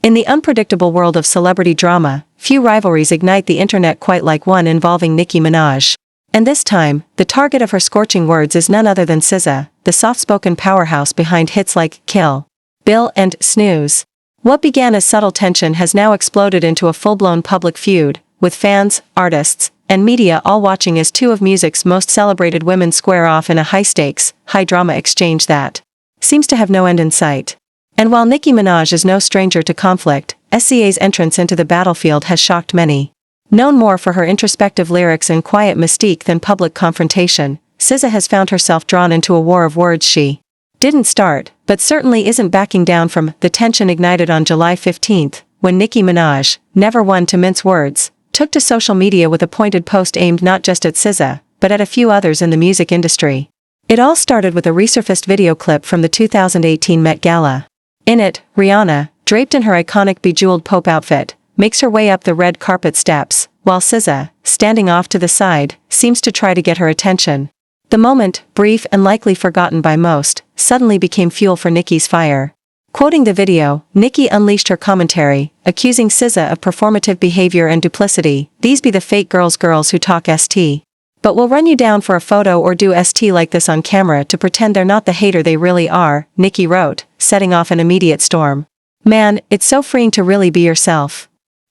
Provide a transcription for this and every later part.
In the unpredictable world of celebrity drama, few rivalries ignite the internet quite like one involving Nicki Minaj. And this time, the target of her scorching words is none other than SZA, the soft-spoken powerhouse behind hits like Kill Bill and Snooze. What began as subtle tension has now exploded into a full-blown public feud, with fans, artists, and media all watching as two of music's most celebrated women square off in a high-stakes, high-drama exchange that seems to have no end in sight. And while Nicki Minaj is no stranger to conflict, SZA's entrance into the battlefield has shocked many. Known more for her introspective lyrics and quiet mystique than public confrontation, SZA has found herself drawn into a war of words she didn't start, but certainly isn't backing down from. The tension ignited on July 15, when Nicki Minaj, never one to mince words, took to social media with a pointed post aimed not just at SZA, but at a few others in the music industry. It all started with a resurfaced video clip from the 2018 Met Gala. In it, Rihanna, draped in her iconic bejeweled Pope outfit, makes her way up the red carpet steps, while SZA, standing off to the side, seems to try to get her attention. The moment, brief and likely forgotten by most, suddenly became fuel for Nicki's fire. Quoting the video, Nicki unleashed her commentary, accusing SZA of performative behavior and duplicity. "These be the fake girls who talk ST. But will run you down for a photo or do ST like this on camera to pretend they're not the hater they really are," Nicki wrote, setting off an immediate storm. "Man, it's so freeing to really be yourself."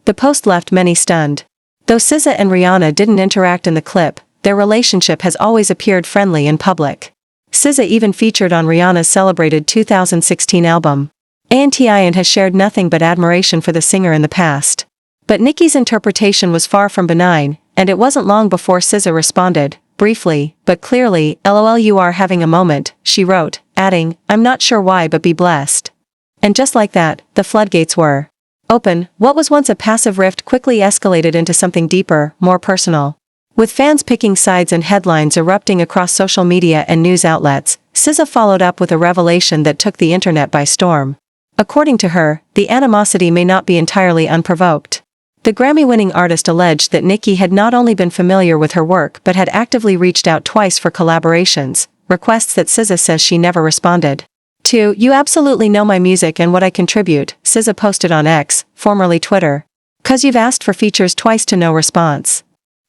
The post left many stunned. Though SZA and Rihanna didn't interact in the clip, their relationship has always appeared friendly in public. SZA even featured on Rihanna's celebrated 2016 album Anti and has shared nothing but admiration for the singer in the past. But Nicki's interpretation was far from benign, and it wasn't long before SZA responded, briefly, but clearly, "LOL, you are having a moment," she wrote, adding, "I'm not sure why, but be blessed." And just like that, the floodgates were open. What was once a passive rift quickly escalated into something deeper, more personal. With fans picking sides and headlines erupting across social media and news outlets, SZA followed up with a revelation that took the internet by storm. According to her, the animosity may not be entirely unprovoked. The Grammy-winning artist alleged that Nicki had not only been familiar with her work but had actively reached out twice for collaborations, requests that SZA says she never responded to. "You absolutely know my music and what I contribute," SZA posted on X, formerly Twitter. "'Cause you've asked for features twice to no response."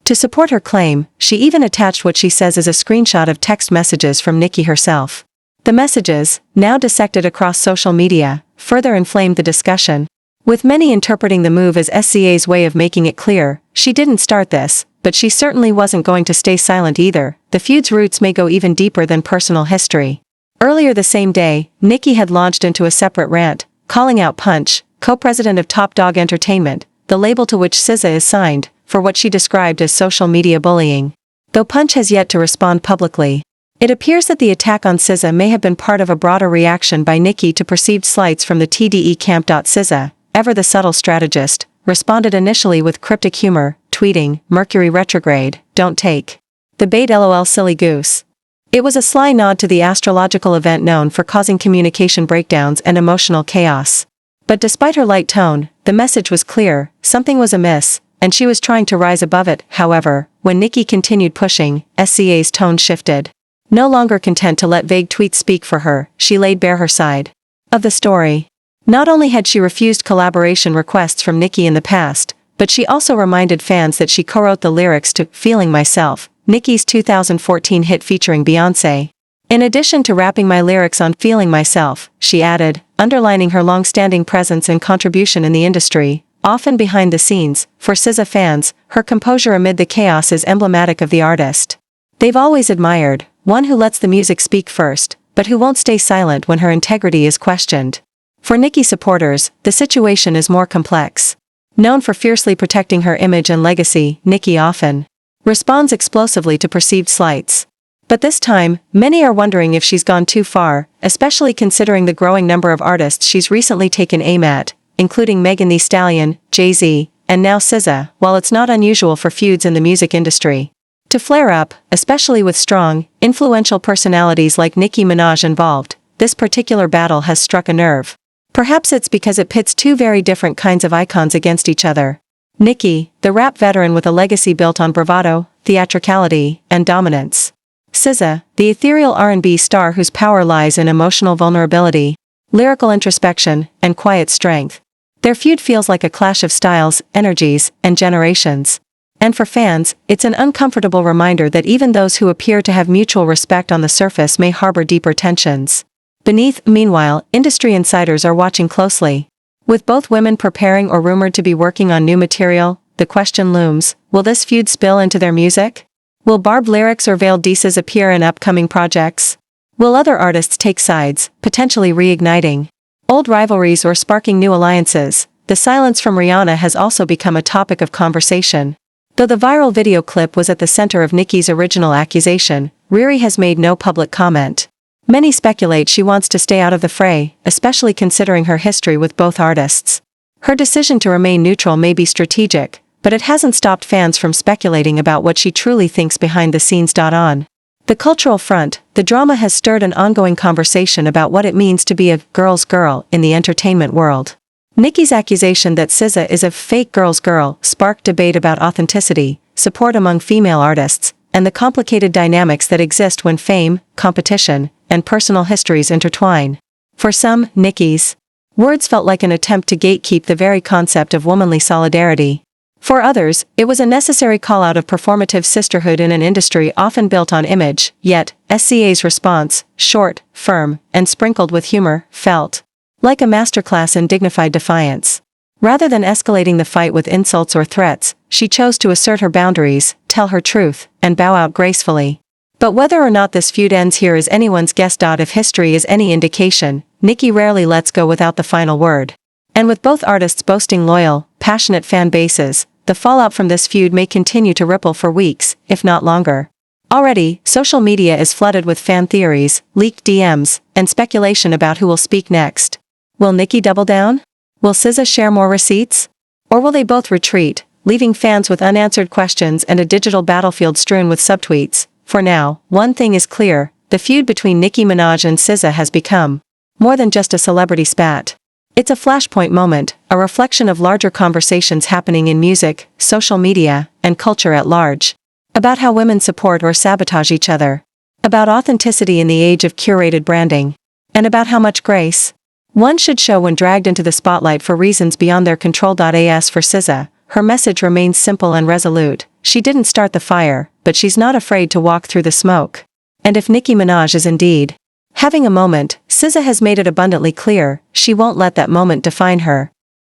To support her claim, she even attached what she says is a screenshot of text messages from Nicki herself. The messages, now dissected across social media, further inflamed the discussion, with many interpreting the move as SZA's way of making it clear, she didn't start this, but she certainly wasn't going to stay silent either. The feud's roots may go even deeper than personal history. Earlier the same day, Nicki had launched into a separate rant, calling out Punch, co-president of Top Dog Entertainment, the label to which SZA is signed, for what she described as social media bullying. Though Punch has yet to respond publicly, it appears that the attack on SZA may have been part of a broader reaction by Nicki to perceived slights from the TDE camp. SZA, ever the subtle strategist, responded initially with cryptic humor, tweeting, "Mercury retrograde, don't take the bait, LOL, silly goose." It was a sly nod to the astrological event known for causing communication breakdowns and emotional chaos. But despite her light tone, the message was clear: something was amiss, and she was trying to rise above it. However, when Nicki continued pushing, SZA's tone shifted. No longer content to let vague tweets speak for her, she laid bare her side of the story. Not only had she refused collaboration requests from Nicki in the past, but she also reminded fans that she co-wrote the lyrics to "Feeling Myself," Nicki's 2014 hit featuring Beyoncé. In addition to rapping my lyrics on "Feeling Myself," she added, underlining her long-standing presence and contribution in the industry, often behind the scenes. For SZA fans, her composure amid the chaos is emblematic of the artist they've always admired, one who lets the music speak first, but who won't stay silent when her integrity is questioned. For Nicki supporters, the situation is more complex. Known for fiercely protecting her image and legacy, Nicki often responds explosively to perceived slights. But this time, many are wondering if she's gone too far, especially considering the growing number of artists she's recently taken aim at, including Megan Thee Stallion, Jay-Z, and now SZA. While it's not unusual for feuds in the music industry to flare up, especially with strong, influential personalities like Nicki Minaj involved, this particular battle has struck a nerve. Perhaps it's because it pits two very different kinds of icons against each other. Nicki, the rap veteran with a legacy built on bravado, theatricality, and dominance. SZA, the ethereal R&B star whose power lies in emotional vulnerability, lyrical introspection, and quiet strength. Their feud feels like a clash of styles, energies, and generations. And for fans, it's an uncomfortable reminder that even those who appear to have mutual respect on the surface may harbor deeper tensions beneath. Meanwhile, industry insiders are watching closely. With both women preparing or rumored to be working on new material, the question looms, will this feud spill into their music? Will barbed lyrics or veiled disses appear in upcoming projects? Will other artists take sides, potentially reigniting old rivalries or sparking new alliances? The silence from Rihanna has also become a topic of conversation. Though the viral video clip was at the center of Nicki's original accusation, Riri has made no public comment. Many speculate she wants to stay out of the fray, especially considering her history with both artists. Her decision to remain neutral may be strategic, but it hasn't stopped fans from speculating about what she truly thinks behind the scenes. On the cultural front, the drama has stirred an ongoing conversation about what it means to be a girl's girl in the entertainment world. Nicki's accusation that SZA is a fake girl's girl sparked debate about authenticity, support among female artists, and the complicated dynamics that exist when fame, competition, and personal histories intertwine. For some, Nicki's words felt like an attempt to gatekeep the very concept of womanly solidarity. For others, it was a necessary call-out of performative sisterhood in an industry often built on image. Yet, SZA's response, short, firm, and sprinkled with humor, felt like a masterclass in dignified defiance. Rather than escalating the fight with insults or threats, she chose to assert her boundaries, tell her truth, and bow out gracefully. But whether or not this feud ends here is anyone's guess. If history is any indication, Nicki rarely lets go without the final word. And with both artists boasting loyal, passionate fan bases, the fallout from this feud may continue to ripple for weeks, if not longer. Already, social media is flooded with fan theories, leaked DMs, and speculation about who will speak next. Will Nicki double down? Will SZA share more receipts? Or will they both retreat, leaving fans with unanswered questions and a digital battlefield strewn with subtweets? For now, one thing is clear, the feud between Nicki Minaj and SZA has become more than just a celebrity spat. It's a flashpoint moment, a reflection of larger conversations happening in music, social media, and culture at large. About how women support or sabotage each other. About authenticity in the age of curated branding. And about how much grace one should show when dragged into the spotlight for reasons beyond their control. As for SZA, her message remains simple and resolute. She didn't start the fire, but she's not afraid to walk through the smoke. And if Nicki Minaj is indeed having a moment, SZA has made it abundantly clear, she won't let that moment define her.